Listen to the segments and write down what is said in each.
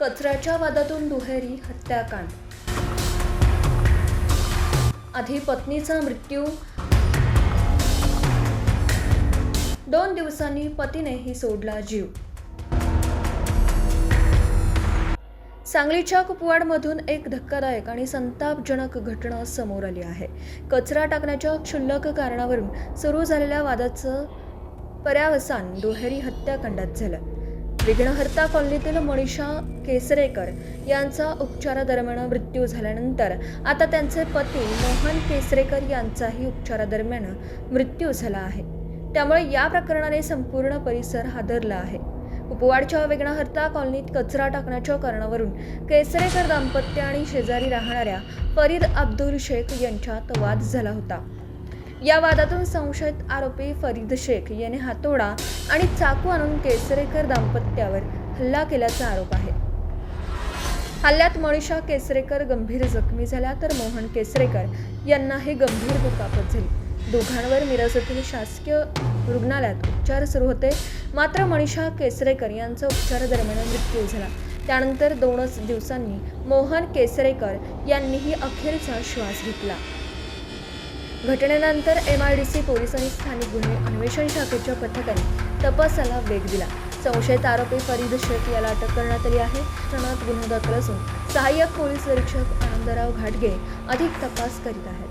कचऱ्याच्या वादातून दुहेरी हत्याकांड. आधी पत्नीचा मृत्यू, 2 दिवसांनी पतीनेही सोडला जीव. सांगलीच्या कुपवाडमधून एक धक्कादायक आणि संतापजनक घटना समोर आली आहे. कचरा टाकण्याच्या क्षुल्लक कारणावरून सुरू झालेल्या वादाचं पर्यावसान दुहेरी हत्याकांडात झालं. विघ्नहर्ता कॉलनीतील मनीषा केसरेकर यांचा उपचारादरम्यान मृत्यू झाल्यानंतर आता त्यांचे पती मोहन केसरेकर यांचाही उपचारादरम्यान मृत्यू झाला आहे. त्यामुळे या प्रकरणाने संपूर्ण परिसर हादरला आहे. कुपवाडच्या विघ्नहर्ता कॉलनीत कचरा टाकण्याच्या कारणावरून केसरेकर दाम्पत्य आणि शेजारी राहणाऱ्या फरीद अब्दुल शेख यांच्यात वाद झाला होता. या वादातून संशयित आरोपी फरीद शेख याने हातोडा आणि चाकू आणून केसरेकर दाम्पत्यावर हल्ला केल्याचा आरोप आहे. हल्ल्यात मनीषा केसरेकर गंभीर जखमी झाल्या तर मोहन केसरेकर यांनाही गंभीर दुखापत झाली. दोघांवर मिरज येथील शासकीय रुग्णालयात उपचार सुरू होते. मात्र मनीषा केसरेकर यांचा उपचारादरम्यान मृत्यू झाला. त्यानंतर 2च दिवसांनी मोहन केसरेकर यांनीही अखेरचा श्वास घेतला. घटनेनंतर MIDC पोलीस आणि स्थानिक गुन्हे अन्वेषण शाखेच्या पथकाने तपासाला वेग दिला. संशयित आरोपी फरीद शेख याला अटक करण्यात आली आहे. प्रकरणात गुन्हा दाखल असून सहाय्यक पोलीस निरीक्षक आनंदराव घाटगे अधिक तपास करीत आहेत.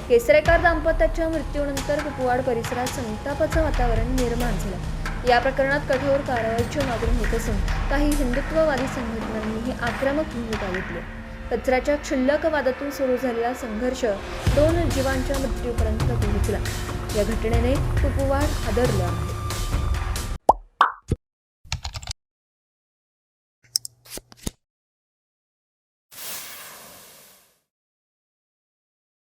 केसरेकर दाम्पत्याच्या मृत्यूनंतर कुपवाड परिसरात संतापाचं वातावरण निर्माण झालं. या प्रकरणात कठोर कारवाईची मागणी होत असून काही हिंदुत्ववादी संघटनांनीही आक्रमक भूमिका घेतली. कचऱ्याच्या क्षुल्लक वादातून सुरू झालेला संघर्ष 2 जीवांच्या मृत्यूपर्यंत पोहोचला. या घटनेने कुपवाड हादरलं आहे.